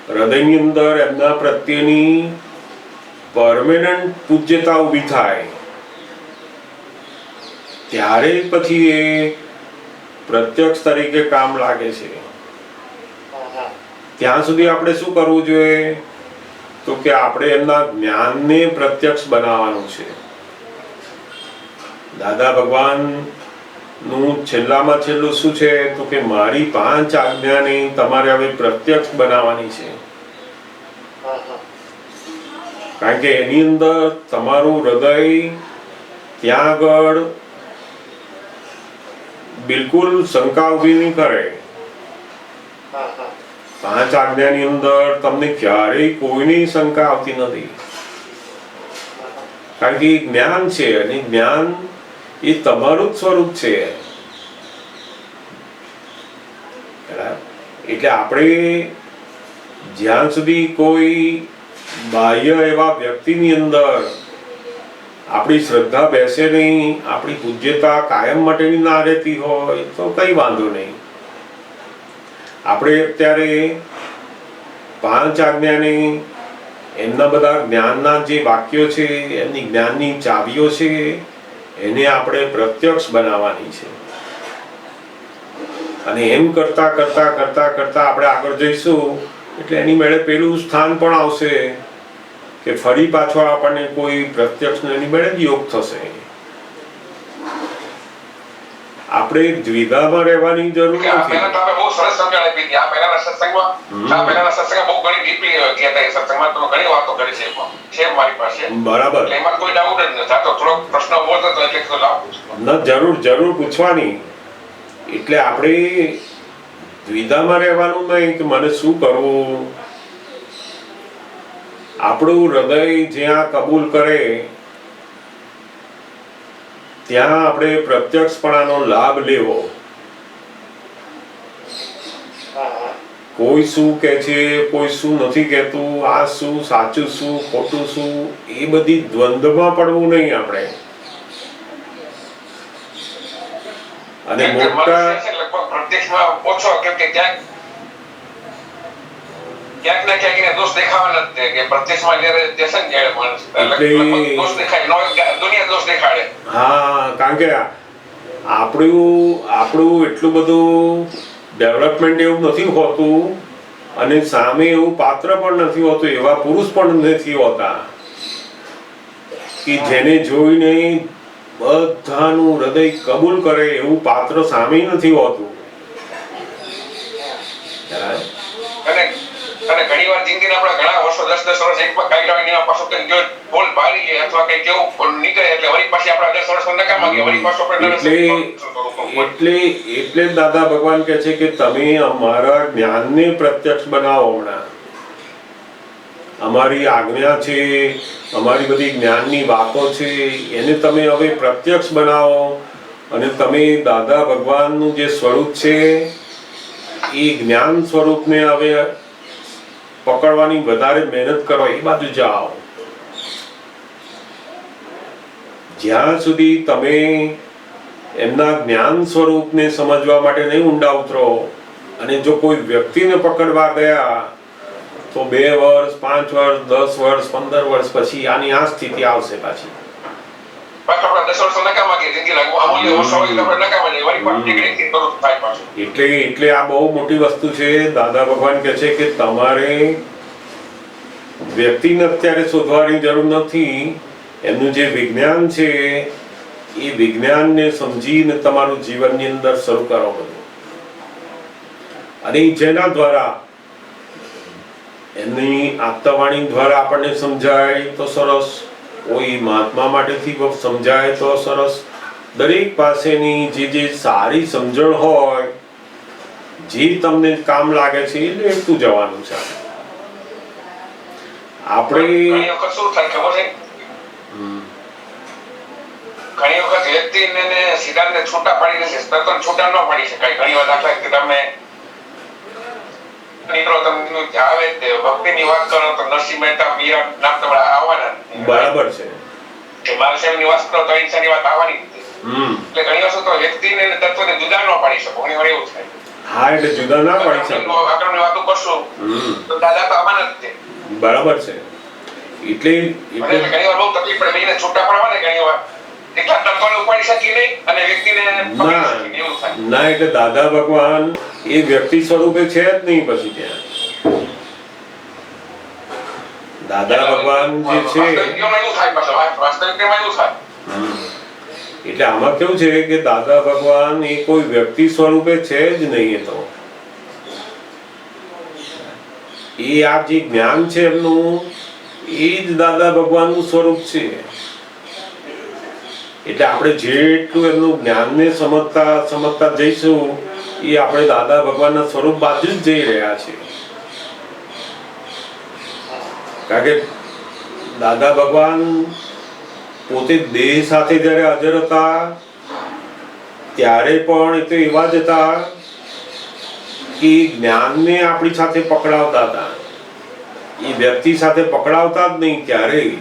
હૃદયની અંદર એમના પ્રત્યેની પરમેનન્ટ પૂજ્યતા ઊભી થાય ત્યારે પછી એ પ્રત્યક્ષ તરીકે કામ લાગે છે. ત્યાં સુધી આપણે શું કરવું જોઈએ? તો કે આપણે એમના જ્ઞાનને પ્રત્યક્ષ બનાવવાનું છે. દાદા ભગવાન નું છેલ્લામાં છેલ્લું શું છે? તો કે મારી 5 આજ્ઞાને તમારે હવે પ્રત્યક્ષ બનાવવાની છે. કારણ કે એની અંદર તમારું હૃદય ત્યાં આગળ બિલકુલ શંકા ઊભી નહીં કરે. 5 આજ્ઞાની અંદર તમને ક્યારેય કોઈની શંકા આવતી નથી. કારણ કે જ્ઞાન છે અને જ્ઞાન એ તમારું જ સ્વરૂપ છે. એટલે આપણે જ્યાં સુધી કોઈ બાહ્ય એવા વ્યક્તિની અંદર આપણી શ્રદ્ધા બેસે નહીં, આપણી પૂજ્યતા કાયમ માટેની ના રહેતી હોય તો કઈ વાંધો નહીં. આપણે અત્યારે 5 આજ્ઞાની એમના બધા જ્ઞાનના જે વાક્યો છે, એમની જ્ઞાનની ચાવીઓ છે, એને આપણે પ્રત્યક્ષ બનાવવાની છે. અને એમ કરતા કરતા કરતા કરતા આપણે આગળ જઈશું એટલે એની મેળે પેલું સ્થાન પણ આવશે કે ફરી પાછો આપણને કોઈ પ્રત્યક્ષ એની મેળે જ યોગ થશે. આપણે દ્વિધામાં રહેવાની જરૂર નથી. બહુ સરસ સમજણ આપી હતી. આ પહેલાના સત્સંગમાં બહુ ઘણી ડીપલી ગયા હતા. એ સત્સંગમાં તમે ઘણી વાતો કરી છે મારી પાસે. બરાબર. એટલે એમાં કોઈ ડાઉટ જ નથી. આ તો થોડો પ્રશ્ન ઉભો થતો એટલે તો લાવું છું. જરૂર પૂછવાની. એટલે આપણે દ્વિધામાં રહેવાનું નહીં કે મને શું કરવું. આપણું હૃદય જ્યાં કબૂલ કરે ત્યાં આપણે પ્રત્યક્ષપણાનો લાભ લેવો. કોઈ શું કહે છે, કોઈ શું નથી કહેતું, આ શું સાચું શું ખોટું શું, એ બધી દ્વંદ્વમાં પડવું નહીં આપણે. અને મોટા લગભગ પ્રત્યક્ષમાં ઓછો કેમ કે ક્યાંક ના ક્યાંક એને દોષ દેખાવાના જ કે પ્રત્યક્ષમાં જ્યારે દેશન જાય માણસ દોષ દેખાય દુનિયા દોષ દેખાડે. હા, કારણ કે આપણું એટલું બધું ડેવલપમેન્ટ એવું નથી હોતું અને સામે એવું પાત્ર પણ નથી હોતું, એવા પુરુષ પણ નથી હોતા કે જેને જોઈને બધાનું હૃદય કબૂલ કરે એવું પાત્ર સામે નથી હોતું. અને ઘણી વાર જિંદગીના આપણા ઘણા વર્ષો 10 વર્ષ એક કાઢ્યા હોય એના પાછો કંઈક જો બોલ પાડી લે અથવા કંઈક કેવું નીકળે એટલે વળી પાછી આપણા 10 વર્ષ નકામા ગયા. વળી પાછો એટલે દાદા ભગવાન કહે છે કે તમે અમારા જ્ઞાનને પ્રત્યક્ષ બનાવો. હમણાં અમારી આજ્ઞા છે, અમારી બધી જ્ઞાનની વાતો છે, એને તમે હવે પ્રત્યક્ષ બનાવો. અને તમે દાદા ભગવાનનું જે સ્વરૂપ છે એ જ્ઞાન સ્વરૂપને હવે પકડવાની વધારે મહેનત કરો, એ બાજુ જાઓ. જ્યાં સુધી તમે એમના જ્ઞાન સ્વરૂપને સમજવા માટે નહીં ઊંડા ઉતરો અને જો કોઈ વ્યક્તિને પકડવા ગયા તો 2 વર્ષ 5 વર્ષ 10 વર્ષ 15 વર્ષ પછી આની આ સ્થિતિ આવશે પાછી. એટલે આ બહુ મોટી વસ્તુ છે. દાદા ભગવાન કહે છે કે તમારે વ્યક્તિને અત્યારે શોધવાની જરૂર નથી. એમનું જે વિજ્ઞાન છે એ વિજ્ઞાનને સમજીને તમારું જીવનની અંદર શરૂ કરો બધું. અને જેના દ્વારા એમની આપતાવાણી દ્વારા આપણને સમજાય તો સરસ, કોઈ મહાત્મા માટેથી સમજાય તો સરસ. દરેક પાસેની જે સારી સમજણ હોય, જે તમને કામ લાગે છે એ લેતું જવાનું છે. આપણે ઘણી વખત વ્યક્તિને સિદ્ધાંતને છૂટા પાડી દેશે, તદ્દન છૂટા ન પાડી શકાય. ઘણી વાર દાખલા કે તમે નીકળો તમે કીધું કે આવે તે ભક્તિની વાત કરો તો નરસિંહ મહેતા મીરા નામ તમારે આવવાના જ. બરાબર છે. કે બાલસાહેબની વાત કરો તો અહિંસાની વાત આવવાની જ છે. એટલે ઘણી વસ્તુ તો વ્યક્તિને અને તત્વને જુદા ન પાડી શકો. ઘણી વાર એવું થાય. હા, એટલે જુદા ના પાડી શકો. આક્રમની વાતો કરશું તો દાદા તો આવવાના જ છે. બરાબર છે. એટલે ઘણી વાર બહુ તકલીફ પડે. બીજાને છૂટા પડવા ને ઘણી વાર એકલા તત્વને ઉપાડી શકી નહીં અને વ્યક્તિને પકડી શકી નહીં. એવું થાય. ના, એટલે દાદા ભગવાન એ વ્યક્તિ સ્વરૂપે છે જ નહીં પછી ત્યાં. દાદા ભગવાન જે છે વાસ્તવિકતામાં એવું થાય પાછું. વાસ્તવિકતામાં એવું થાય. એટલે આમાં કેવું છે કે દાદા ભગવાન એ કોઈ વ્યક્તિ સ્વરૂપે છે જ નહીં. એ તો એ આ જે જ્ઞાન છે એમનું એ જ દાદા ભગવાનનું સ્વરૂપ છે. એટલે આપણે જેટલું એમનું જ્ઞાનને સમજતા જઈશું એ આપણે દાદા ભગવાનના સ્વરૂપ બાજુ જ જઈ રહ્યા છીએ. કારણ કે દાદા ભગવાન પોતે દેહ સાથે જ્યારે હાજર હતા ત્યારે પણ એ તો એવા જ હતા કે જ્ઞાનને આપણી સાથે પકડાવતા હતા. એ વ્યક્તિ સાથે પકડાવતા જ નહીં ક્યારેય.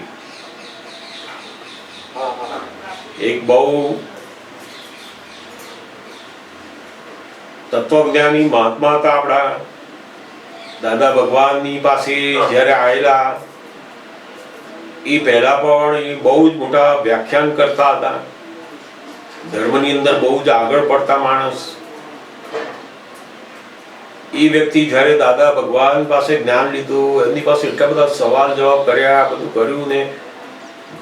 એક બહુ તત્વજ્ઞાની મહાત્મા હતા આપણા દાદા ભગવાનની પાસે જ્યારે આવેલા એ પહેલા પણ એ બહુ જ મોટા વ્યાખ્યાન કરતા હતા. ધર્મની અંદર બહુ જ આગળ પડતા માણસ. એ વ્યક્તિ જ્યારે દાદા ભગવાન પાસે જ્ઞાન લીધું, એમની પાસે એટલા બધા સવાલ જવાબ કર્યા, બધું કર્યું ને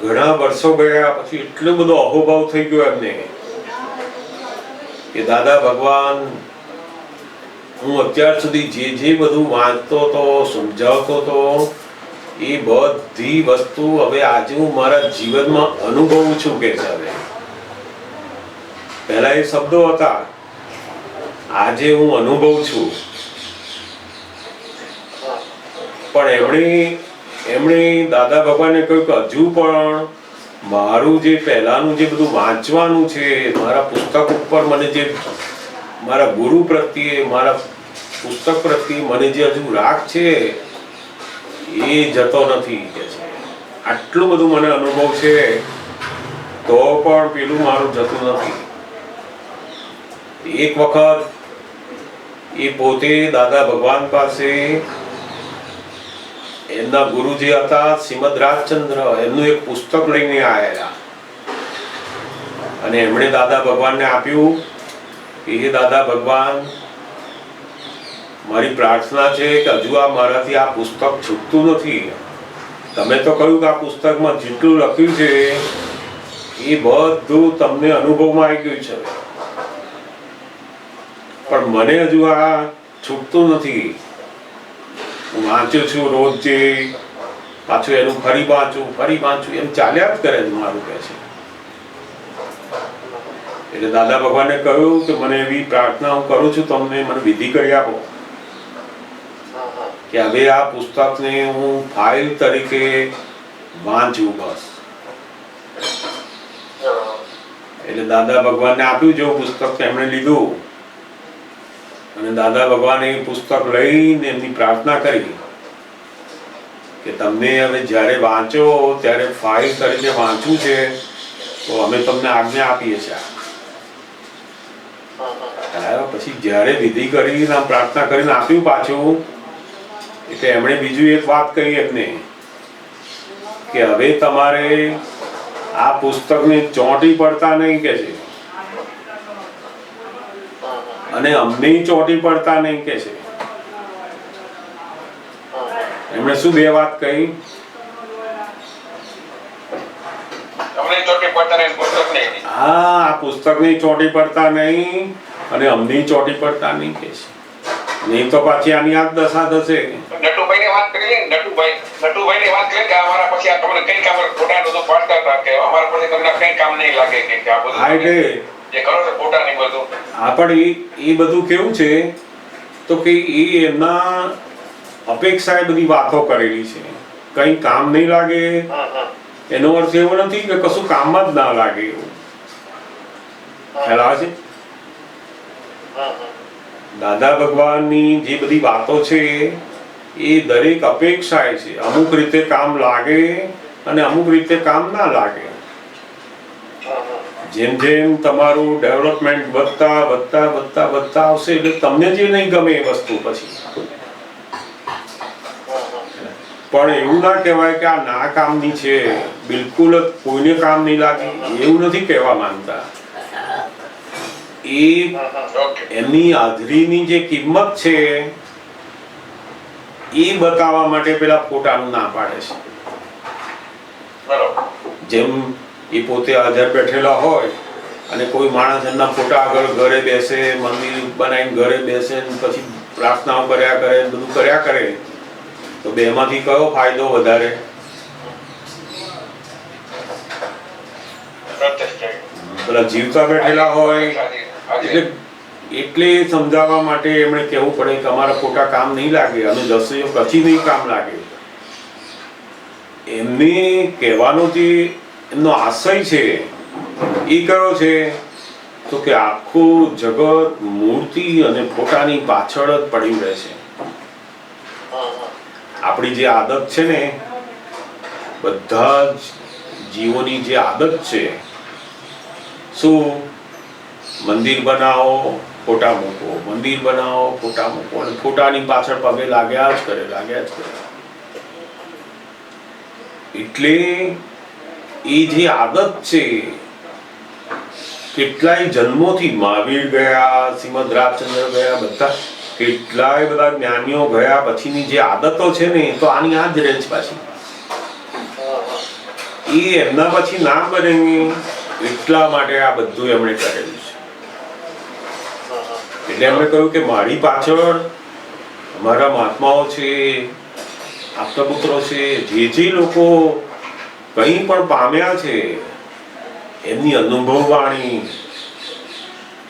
ઘણા વર્ષો ગયા પછી એટલો બધો અહોભાવ થઈ ગયો એમને કે દાદા ભગવાન હું અત્યાર સુધી જે બધું વાંચતો હતો, સમજાવતો હતો એ બધી વસ્તુ હવે આજે હું મારા જીવનમાં અનુભવું છું કે છે. હવે પહેલા એ શબ્દો હતા, આજે હું અનુભવ છું. પણ એમણે દાદા ભગવાને કહ્યું કે હજુ પણ મારું જે પહેલાનું જે બધું વાંચવાનું છે, મારા પુસ્તક ઉપર મને જે મારા ગુરુ પ્રત્યે, મારા પુસ્તક પ્રત્યે મને જે હજુ રાગ છે એ જતો નથી કે છે. આટલું બધું મને અનુભવ છે તો પણ પેલું મારું જતું નથી. એક વખત એ પોતે દાદા ભગવાન પાસે એમના ગુરુજી હતા શ્રીમદ રાજચંદ્ર, એમનું એક પુસ્તક લઈને આવેલા અને એમણે દાદા ભગવાનને આપ્યું કે હે દાદા ભગવાન, મારી પ્રાર્થના છે કે હજુ આ મારાથી આ પુસ્તક છૂટતું નથી. તમે તો કહ્યું કે આ પુસ્તકમાં જેટલું લખ્યું છે એ બધું તમને અનુભવમાં આવી ગયું છે, પણ મને હજુ આ છૂટતું નથી. હું વાંચું છું રોજ, જે પાછું એનું ફરી વાંચું એમ ચાલ્યા જ કરે મારું કે છે. એટલે દાદા ભગવાને કહ્યું કે મને એવી પ્રાર્થના હું કરું છું, તમને મને વિધિ કરી આપો કે હવે આ પુસ્તકને હું ફાઇલ તરીકે વાંચું બસ. એટલે દાદા ભગવાનને આપ્યું જેવું પુસ્તક એમણે લીધું અને દાદા ભગવાને એ પુસ્તક લઈને એમની પ્રાર્થના કરી કે તમને હવે જ્યારે વાંચો ત્યારે ફાઇલ તરીકે વાંચવું છે તો અમે તમને આજ્ઞા આપીએ છીએ. પછી જ્યારે વિધિ કરીને પ્રાર્થના કરીને આપ્યું પાછું, એટલે એમણે બીજું એક વાત કહી એમને કે હવે તમારે આ પુસ્તકને ચોંટી પડતા નહીં કે છે અને અમને ચોંટી પડતા નહીં કે છે. એમણે શું બે વાત કહી? હા, આ પુસ્તકને ચોંટી પડતા નહીં અને અમને ચોંટી પડતા નહીં કે છે. નહીં તો પાછી આની આ દશા થશે. નટુભાઈને વાત કરી, નટુભાઈને વાત કરી કે અમારા પછી આ તમને કઈ કામ ફોટા બધું પાડતા હતા કે અમારા પછી તમને કઈ કામ નહીં લાગે કે આ બધું. હા, એટલે જે કરો છો ફોટા ને બધું. હા, પણ એ બધું કેવું છે તો કે એ એમના અપેક્ષાએ બધી વાતો કરેલી છે. કઈ કામ નહીં લાગે એનો અર્થ એવો નથી કે કશું કામમાં જ ના લાગે એવું. ખ્યાલ આવે છે? દાદા ભગવાનની જે બધી વાતો છે એ દરેક અપેક્ષાએ છે. અમુક રીતે કામ લાગે અને અમુક રીતે કામ ના લાગે. જેમ જેમ તમારું ડેવલપમેન્ટ વધતા વધતા વધતા વધતા આવશે એટલે તમને જે નહીં ગમે એ વસ્તુ પછી. પણ એવું ના કહેવાય કે આ ના કામની છે, બિલકુલ જ કોઈને કામ નહીં લાગે, એવું નથી કહેવા માંગતા. એ એમની હાજરીની જે કિંમત છે એ બતાવવા માટે પેલા ફોટાનું ના પાડે છે. જેમ એ પોતે હાજર બેઠેલા હોય અને કોઈ માણસ એમના ફોટા આગળ ઘરે બેસે, મંદિર બનાવીને ઘરે બેસે, પછી પ્રાર્થનાઓ કર્યા કરે, બધું કર્યા કરે, તો બેમાંથી કયો ફાયદો વધારે? પેલા જીવતા બેઠેલા હોય એટલે સમજાવવા માટે એમણે કહેવું પડે કે અમારા ફોટા કામ નહીં લાગે, અમે જશે પછી નહીં કામ લાગે. એમને કહેવાનો જે એમનો આશય છે એ કયો છે તો કે આખું જગત મૂર્તિ અને ફોટાની પાછળ જ પડ્યું રહે છે. આપણી જે આદત છે ને, બધા જ જીવોની જે આદત છે, શું મંદિર બનાવો ફોટા મૂકો, મંદિર બનાવો ફોટા મૂકો, અને ફોટાની પાછળ પગે લાગ્યા જ કરે, લાગ્યા જ કરે. એટલે એ જે આદત છે, કેટલાય જન્મોથી મહાવીર ગયા, શ્રીમદ રાજચંદ્ર ગયા, બધા કેટલાય બધા જ્ઞાનીઓ ગયા પછીની જે આદતો છે ને, તો આની આ જ રેન્જ પાછી એ એમના પછી ના બને એટલા માટે આ બધું એમણે કરેલું છે. એટલે એમણે કહ્યું કે મારી પાછળ અમારા મહાત્માઓ છે, આપતપુત્રો છે, જે લોકો કંઈ પણ પામ્યા છે, એમની અનુભવવાણી,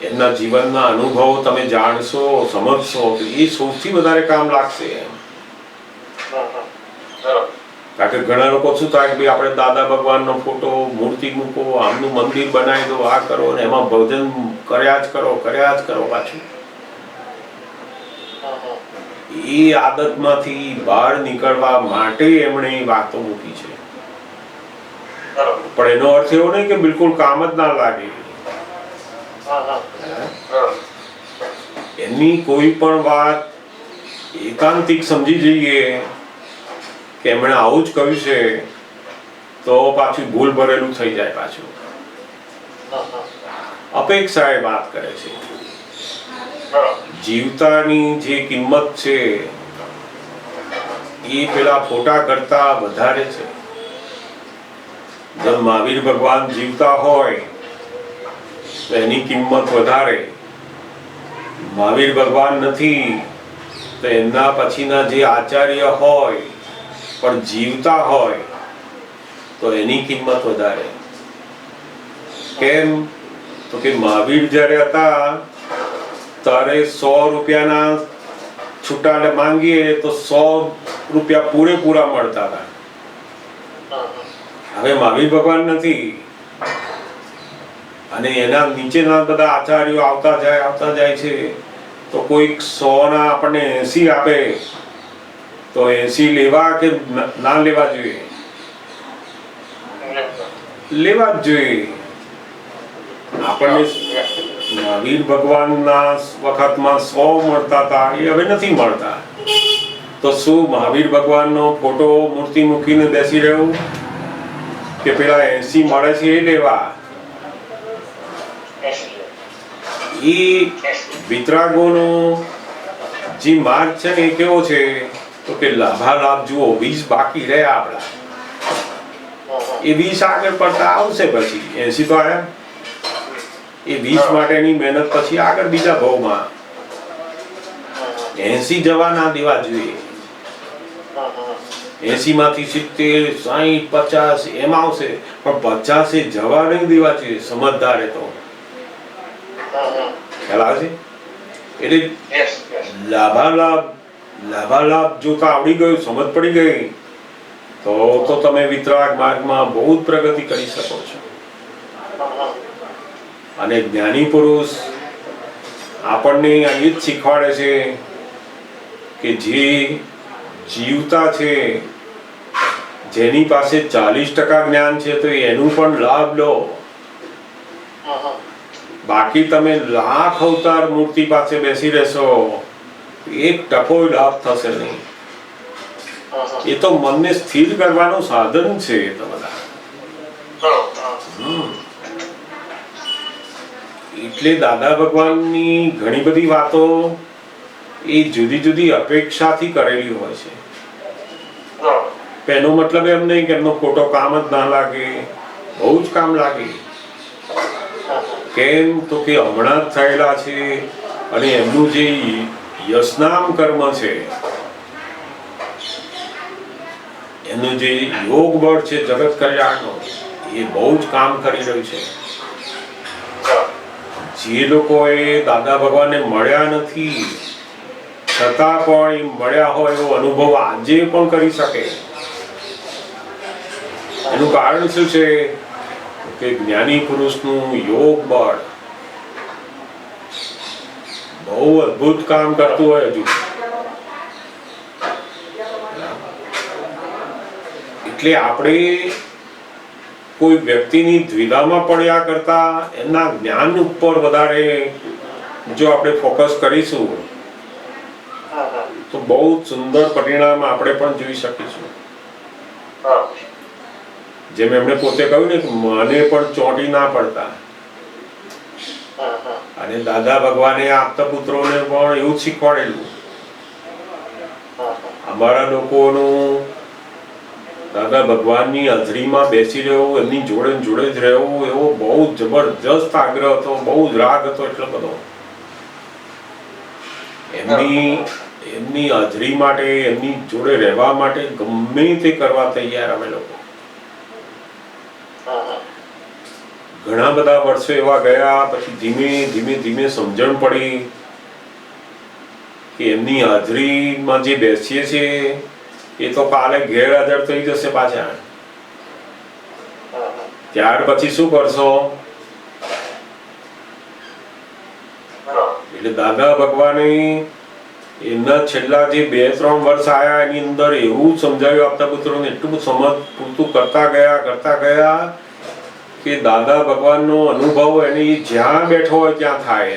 એમના જીવનના અનુભવો તમે જાણશો, સમજશો, તો એ સૌથી વધારે કામ લાગશે. કારણ કે ઘણા લોકો શું થાય કે ભાઈ આપણે દાદા ભગવાનનો ફોટો, મૂર્તિ મૂકો, આમનું મંદિર બનાવી દો, આ કરો ને એમાં ભજન કર્યા જ કરો પાછું. એ આદતમાંથી બહાર નીકળવા માટે એમણે વાતો મૂકી છે. પણ એનો અર્થ એવો નહીં કે બિલકુલ કામ જ ના લાગે. એમની કોઈ પણ વાત એકાંતિક સમજી જઈએ કે એમણે આવું જ કહ્યું છે, તો પાછું ભૂલ ભરેલું થઈ જાય. પાછું અપેક્ષાએ વાત કરે છે. જીવતાની જે કિંમત છે એ પેલા ફોટા કરતા વધારે છે. જેમ મહાવીર ભગવાન જીવતા હોય તો એની કિંમત વધારે, મહાવીર ભગવાન નથી તો એમના પછીના જે આચાર્ય હોય પણ જીવતા હોય તો એની કિંમત વધારે. કેમ તો કે મહાવીર જ્યારે હતા ત્યારે 100 રૂપિયાના છૂટા માંગીએ તો 100 રૂપિયા પૂરેપૂરા મળતા હતા. હવે મહાવીર ભગવાન નથી અને એના નીચેના બધા આચાર્યો આવતા જાય છે, તો કોઈક 100 ના આપણને 80 આપે તો 80 લેવા કે ના લેવા જોઈએ? લેવા જ જોઈએ. આપણને મહાવીર ભગવાનના વખતમાં 100 મળતા હતા, એ હવે નથી મળતા. તો શું મહાવીર ભગવાનનો ફોટો, મૂર્તિ મૂકીને બેસી રહેવું કે પેલા 80 મળે છે એ લેવા? એ વિતરાગોનો જે માર્ગ છે ને એ કેવો છે તો કે લાભાલાભ જુઓ, 20 બાકી રહ્યા આપણા, એ 20 આગળ પડતા આવશે, પછી 80 તો આયા. એ 20 માટેની મહેનત પછી આગળ બીજા ભાવમાં 80 જવા ના દેવા જોઈએ. 80 માંથી 70, 60, 50 એમ આવશે, પણ 50 જવા નહીં દેવા જોઈએ. સમજદાર તો ખ્યાલ આવે છે. એટલે લાભાલાભ જોતા આવડી ગયું, સમજ પડી ગઈ, તો તમે વિતરાગ માર્ગમાં બહુ જ પ્રગતિ કરી શકો છો. અને જ્ઞાની પુરુષ આપણને એ જ શીખવાડે છે કે જે જીવતા છે, જેની પાસે 40% જ્ઞાન છે તો એનું પણ લાભ લો. બાકી તમે લાખ અવતાર મૂર્તિ પાસે બેસી રહેશો, 1% લાભ થશે નહીં. એ તો મનને સ્થિર કરવાનું સાધન છે. એ તો બધા એટલે દાદા ભગવાનની ઘણી બધી વાતો એ જુદી જુદી અપેક્ષાથી કરેલી હોય છે. એનો મતલબ એમ નહીં કે એમનો ખોટો કામ જ ના લાગે, બહુ જ કામ લાગે. કેમ તો કે હમણાં જ થયેલા છે અને એમનું જે યશનામ કર્મ છે, એનું જે યોગ બળ છે જગત કલ્યાણનો, એ બહુ જ કામ કરી રહ્યું છે. જે લોકોએ દાદા ભગવાનને મળ્યા નથી છતાં પણ એ મળ્યા હોય એવો અનુભવ આજે પણ કરી શકે. એનું કારણ શું છે કે જ્ઞાની પુરુષનું યોગ બળ બહુ અદ્ભુત કામ કરતું હોય. હજુ એટલે આપણે કોઈ વ્યક્તિની દ્વિધામાં પડ્યા કરતા એના જ્ઞાન ઉપર વધારે જો આપણે ફોકસ કરીશું તો બહુ સુંદર પરિણામ આપણે પણ જોઈ શકીશું. જેમ એમણે પોતે કહ્યું ને કે મને પણ ચોંટી ના પડતા, અને દાદા ભગવાને આપતા પુત્રોને પણ એવું જ શીખવાડેલું. અમારા લોકોનું દાદા ભગવાનની હાજરીમાં બેસી રહેવું, એમની જોડે જોડે જ રહેવું, એવો બહુ જબરજસ્ત આગ્રહ હતો, બહુ જ રાગ હતો. એટલો બધો એમની હાજરી માટે, એમની જોડે રહેવા માટે ગમે તે કરવા તૈયાર અમે લોકો. ઘણા બધા વર્ષો એવા ગયા, પછી ધીમે ધીમે ધીમે સમજણ પડી કે એમની હાજરીમાં જે બેસીએ છીએ એ તો કાલે ગેરહાજર થઈ જશે પાછા. ત્યાર પછી શું કરશો? એટલે દાદા ભગવાને એમના છેલ્લા જે 2-3 વર્ષ આયા એની અંદર એવું સમજાવ્યું આપતા પુત્રોને, એટલું બધું સમજ પૂરતું કરતા ગયા કે દાદા ભગવાનનો અનુભવ એને જ્યાં બેઠો હોય ત્યાં થાય.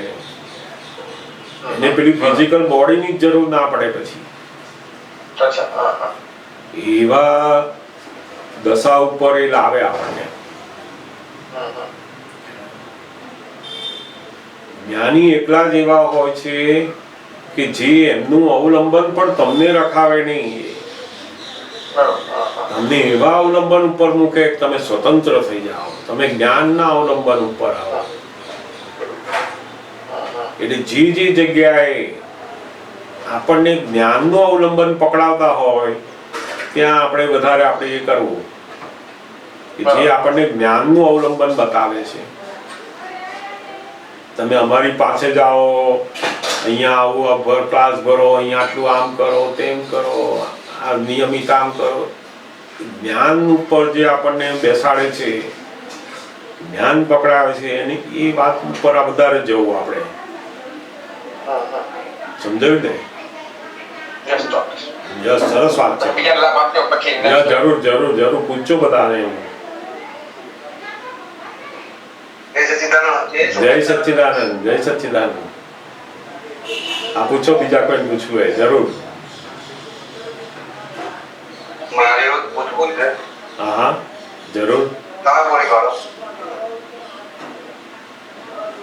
એને પેલી ફિઝિકલ બોડીની જ જરૂર ના પડે. પછી એવા દશા ઉપર એ લાવે આપણને. જ્ઞાની એકલા જ એવા હોય છે કે જે એમનું અવલંબન પણ તમને રખાવે નહીં. તમને એવા અવલંબન ઉપર મૂકે કે તમે સ્વતંત્ર થઈ જાઓ, તમે જ્ઞાનના અવલંબન ઉપર આવો. એટલે જે જગ્યાએ આપણને જ્ઞાનનું અવલંબન પકડાવતા હોય ત્યાં આપણે વધારે આપણે એ કરવું કે જે આપણને જ્ઞાનનું અવલંબન બતાવે છે. તમે અમારી પાસે જાઓ, અહીંયા આવું ક્લાસ ભરો, અહીંયા આટલું આમ કરો, તેમ કરો, આ નિયમિત આમ કરો. જ્ઞાન ઉપર જે આપણને બેસાડે છે, જ્ઞાન પકડાવે છે, એની એ વાત ઉપર વધારે જવું આપણે. સમજાયું ને? સરસ વાત છે. જરૂર જરૂર જરૂર પૂછજો બધાને. જય સચ્ચિદાનંદ, જય સચ્ચિદાનંદ. આ પૂછો, બીજા કોઈ પૂછવું હોય જરૂર. હા જરૂર,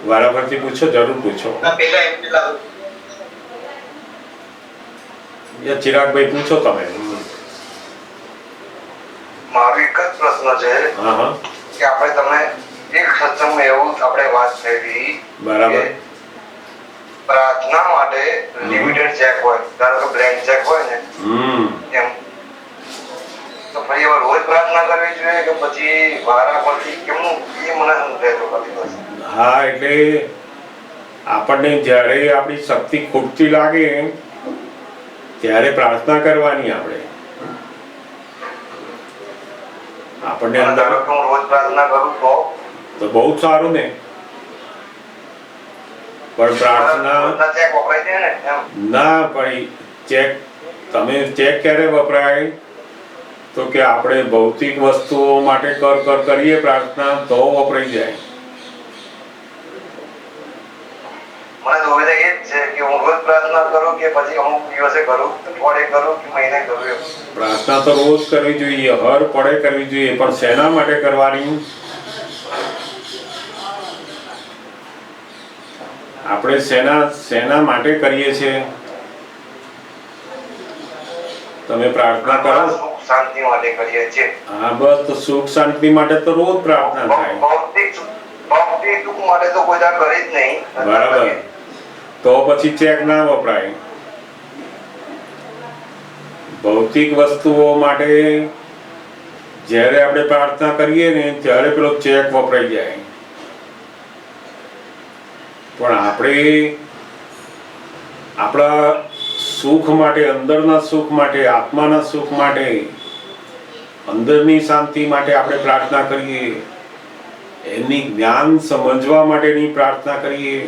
વારાફરતી પૂછો, જરૂર પૂછો. ચિરાગભાઈ પૂછો તમે. મારો એક જ પ્રશ્ન છે કે આપણે તમે એક સત્સંગમાં એવું આપણે વાત કરી બરાબર, પ્રાર્થના માટે લિમિટેડ ચેક હોય, ધારો કે બ્લેન્ક ચેક હોય ને એમ, તો ફરી વાર રોજ પ્રાર્થના કરવી જોઈએ કે પછી વારા પરથી કેમનું, એ મને સમજાય તો કરી. હા, એટલે આપણને જ્યારે આપણી શક્તિ ખૂટતી લાગે ત્યારે પ્રાર્થના કરવાની. આપણને અંદર રોજ પ્રાર્થના કરું તો બહુ જ સારું ને. પણ પ્રાર્થના રોજના ચેક વપરાય છે ને એમ. ના પડી. ચેક તમે ચેક ક્યારે વપરાય? તો કે આપણે ભૌતિક વસ્તુઓ માટે કરીએ પ્રાર્થના તો વપરાઈ જાય. મને દુવિધા એ જ છે કે હું રોજ પ્રાર્થના કરું કે પછી અમુક દિવસે કરું, અઠવાડિયે કરું કે મહિને કરું એમ. પ્રાર્થના તો રોજ કરવી જોઈએ, હર પડે કરવી જોઈએ, પણ શેના માટે કરવાની? આપણે શેના માટે કરીએ છીએ? તમે પ્રાર્થના કરો? સુખ શાંતિ માટે કરીએ છીએ. હા બસ, તો સુખ શાંતિ માટે તો રોજ પ્રાર્થના થાય. ભૌતિક સુખ માટે તો કોઈ દાડો કરી જ નહીં. બરાબર, તો પછી ચેક ના વપરાય. ભૌતિક વસ્તુઓ માટે જ્યારે આપણે પ્રાર્થના કરીએ ને ત્યારે પેલો ચેક વપરાઈ જાય. પણ આપણે આપણા સુખ માટે, અંદરના સુખ માટે, આત્માના સુખ માટે, અંદરની શાંતિ માટે આપણે પ્રાર્થના કરીએ, એની જ્ઞાન સમજવા માટેની પ્રાર્થના કરીએ,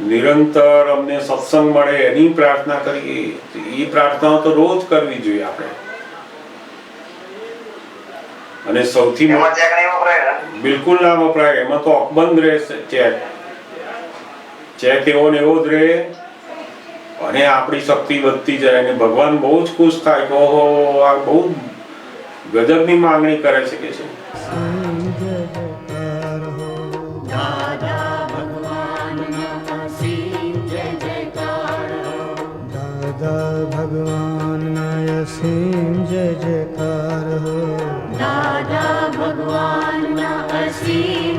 નિરંતર અમને સત્સંગ મળે એની પ્રાર્થના કરીએ. એ પ્રાર્થનાઓ તો રોજ કરવી જોઈએ આપણે. અને સૌથી એમાં ચેક નહીં વપરાય ને? બિલકુલ ના વપરાય. એમાં તો અકબંધ રહેશે ચેક એવો ને એવો જ રહે. અને આપણી શક્તિ વધતી જાય અને ભગવાન બહુ જ ખુશ થાય કે ઓહો, આ બહુ ગજબની માંગણી કરે છે કે છે. દાદા ભગવાનના અસીમ જય જયકાર હો. દાદા ભગવાનના અસીમ જય જયકાર હો. દાદા ભગવાનના અસીમ